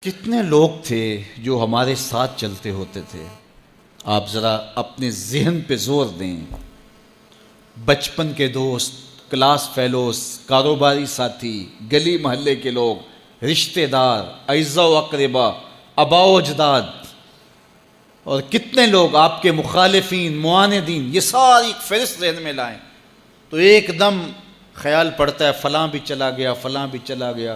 کتنے لوگ تھے جو ہمارے ساتھ چلتے ہوتے تھے؟ آپ ذرا اپنے ذہن پہ زور دیں۔ بچپن کے دوست، کلاس فیلوز، کاروباری ساتھی، گلی محلے کے لوگ، رشتہ دار، اعزاء و اقربا، آباء و اجداد، اور کتنے لوگ آپ کے مخالفین، معاندین، یہ ساری فہرست ذہن میں لائیں تو ایک دم خیال پڑتا ہے فلاں بھی چلا گیا، فلاں بھی چلا گیا۔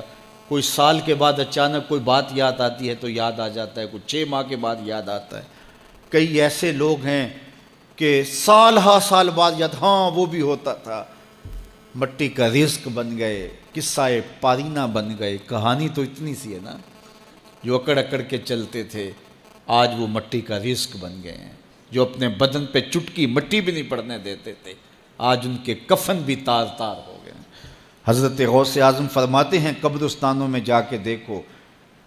کوئی سال کے بعد اچانک کوئی بات یاد آتی ہے تو یاد آ جاتا ہے، کوئی 6 ماہ کے بعد یاد آتا ہے۔ کئی ایسے لوگ ہیں کہ سال ہا سال بعد یاد، ہاں وہ بھی ہوتا تھا۔ مٹی کا رزق بن گئے، قصہ پارینہ بن گئے۔ کہانی تو اتنی سی ہے نا، جو اکڑ اکڑ کے چلتے تھے آج وہ مٹی کا رزق بن گئے ہیں۔ جو اپنے بدن پہ چٹکی مٹی بھی نہیں پڑنے دیتے تھے آج ان کے کفن بھی تار تار ہو گئے ہیں۔ حضرت غوث اعظم فرماتے ہیں قبرستانوں میں جا کے دیکھو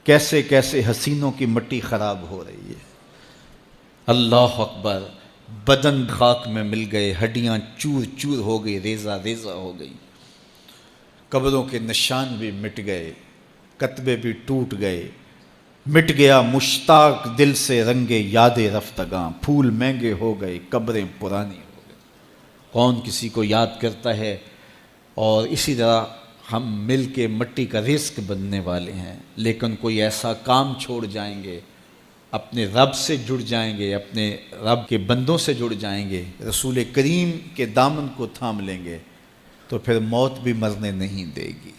کیسے کیسے حسینوں کی مٹی خراب ہو رہی ہے۔ اللہ اکبر، بدن خاک میں مل گئے، ہڈیاں چور چور ہو گئی، ریزہ ریزہ ہو گئی، قبروں کے نشان بھی مٹ گئے، کتبے بھی ٹوٹ گئے، مٹ گیا مشتاق دل سے رنگے یاد رفتگاں، پھول مہنگے ہو گئے، قبریں پرانی ہو گئی۔ کون کسی کو یاد کرتا ہے؟ اور اسی طرح ہم مل کے مٹی کا رزق بننے والے ہیں، لیکن کوئی ایسا کام چھوڑ جائیں گے، اپنے رب سے جڑ جائیں گے، اپنے رب کے بندوں سے جڑ جائیں گے، رسول کریم کے دامن کو تھام لیں گے تو پھر موت بھی مرنے نہیں دے گی۔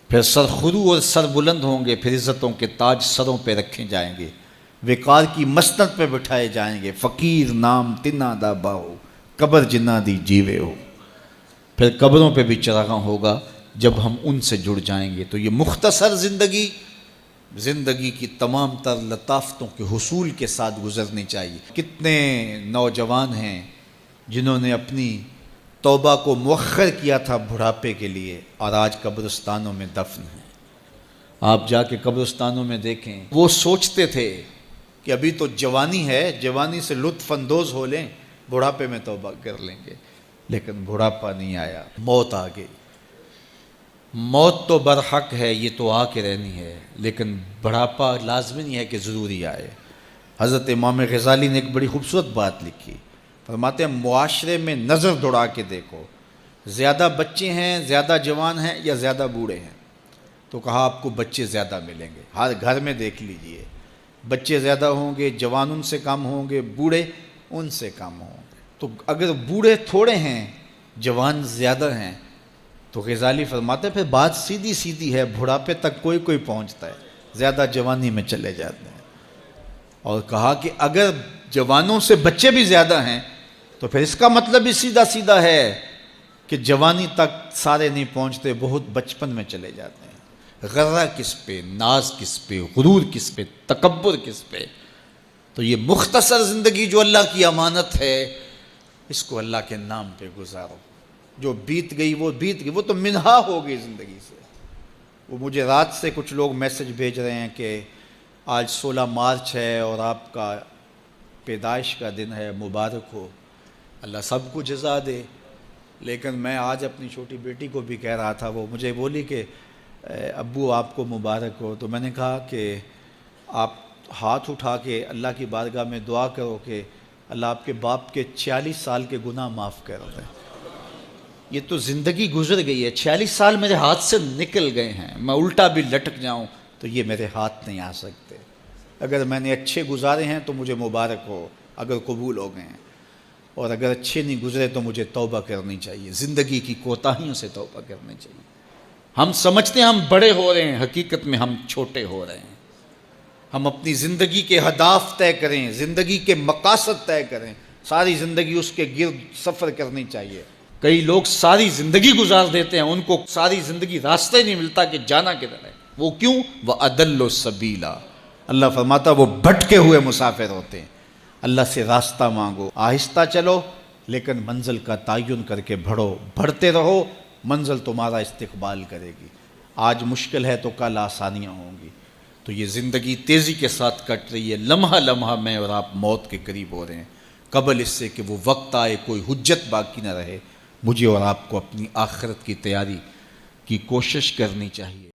پھر سرخرو اور سر بلند ہوں گے، پھر عزتوں کے تاج سروں پہ رکھے جائیں گے، وقار کی مسند پہ بٹھائے جائیں گے۔ فقیر نام تنا دا باہو، قبر جنا دی جیوے ہو۔ پھر قبروں پہ بھی چراغاں ہوگا جب ہم ان سے جڑ جائیں گے۔ تو یہ مختصر زندگی کی تمام تر لطافتوں کے حصول کے ساتھ گزرنی چاہیے۔ کتنے نوجوان ہیں جنہوں نے اپنی توبہ کو مؤخر کیا تھا بڑھاپے کے لیے، اور آج قبرستانوں میں دفن ہیں۔ آپ جا کے قبرستانوں میں دیکھیں، وہ سوچتے تھے کہ ابھی تو جوانی ہے، جوانی سے لطف اندوز ہو لیں، بڑھاپے میں توبہ کر لیں گے، لیکن بڑھاپا نہیں آیا، موت آ گئی۔ موت تو برحق ہے، یہ تو آ کے رہنی ہے، لیکن بڑھاپا لازمی نہیں ہے کہ ضروری آئے۔ حضرت امام غزالی نے ایک بڑی خوبصورت بات لکھی، فرماتے ہیں معاشرے میں نظر دوڑا کے دیکھو، زیادہ بچے ہیں، زیادہ جوان ہیں یا زیادہ بوڑھے ہیں؟ تو کہا آپ کو بچے زیادہ ملیں گے۔ ہر گھر میں دیکھ لیجئے، بچے زیادہ ہوں گے، جوان ان سے کم ہوں گے، بوڑھے ان سے کم ہوں گے۔ تو اگر بوڑھے تھوڑے ہیں، جوان زیادہ ہیں، تو غزالی فرماتے ہیں پھر بات سیدھی سیدھی ہے، بڑھاپے تک کوئی کوئی پہنچتا ہے، زیادہ جوانی میں چلے جاتے ہیں۔ اور کہا کہ اگر جوانوں سے بچے بھی زیادہ ہیں تو پھر اس کا مطلب بھی سیدھا سیدھا ہے کہ جوانی تک سارے نہیں پہنچتے، بہت بچپن میں چلے جاتے ہیں۔ غرہ کس پہ، ناز کس پہ، غرور کس پہ، تکبر کس پہ؟ تو یہ مختصر زندگی جو اللہ کی امانت ہے، اس کو اللہ کے نام پہ گزارو۔ جو بیت گئی وہ بیت گئی، وہ تو منہا ہو گئی زندگی سے۔ وہ مجھے رات سے کچھ لوگ میسج بھیج رہے ہیں کہ آج 16 مارچ ہے اور آپ کا پیدائش کا دن ہے، مبارک ہو، اللہ سب کو جزا دے۔ لیکن میں آج اپنی چھوٹی بیٹی کو بھی کہہ رہا تھا، وہ مجھے بولی کہ ابو آپ کو مبارک ہو، تو میں نے کہا کہ آپ ہاتھ اٹھا کے اللہ کی بارگاہ میں دعا کرو کہ اللہ آپ کے باپ کے 46 سال کے گناہ معاف کر دے۔ یہ تو زندگی گزر گئی ہے، 46 سال میرے ہاتھ سے نکل گئے ہیں، میں الٹا بھی لٹک جاؤں تو یہ میرے ہاتھ نہیں آ سکتے۔ اگر میں نے اچھے گزارے ہیں تو مجھے مبارک ہو، اگر قبول ہو گئے ہیں، اور اگر اچھے نہیں گزرے تو مجھے توبہ کرنی چاہیے، زندگی کی کوتاہیوں سے توبہ کرنی چاہیے۔ ہم سمجھتے ہیں ہم بڑے ہو رہے ہیں، حقیقت میں ہم چھوٹے ہو رہے ہیں۔ ہم اپنی زندگی کے اہداف طے کریں، زندگی کے مقاصد طے کریں، ساری زندگی اس کے گرد سفر کرنی چاہیے۔ کئی لوگ ساری زندگی گزار دیتے ہیں، ان کو ساری زندگی راستہ ہی نہیں ملتا کہ جانا کدھر ہے۔ وہ کیوں؟ وَأَضَلُّ السَّبِيلَ، اللہ فرماتا وہ بھٹکے ہوئے مسافر ہوتے ہیں۔ اللہ سے راستہ مانگو، آہستہ چلو لیکن منزل کا تعین کر کے بڑھو، بڑھتے رہو، منزل تمہارا استقبال کرے گی۔ آج مشکل ہے تو کل آسانیاں ہوں گی۔ تو یہ زندگی تیزی کے ساتھ کٹ رہی ہے، لمحہ لمحہ میں اور آپ موت کے قریب ہو رہے ہیں۔ قبل اس سے کہ وہ وقت آئے کوئی حجت باقی نہ رہے، مجھے اور آپ کو اپنی آخرت کی تیاری کی کوشش کرنی چاہیے۔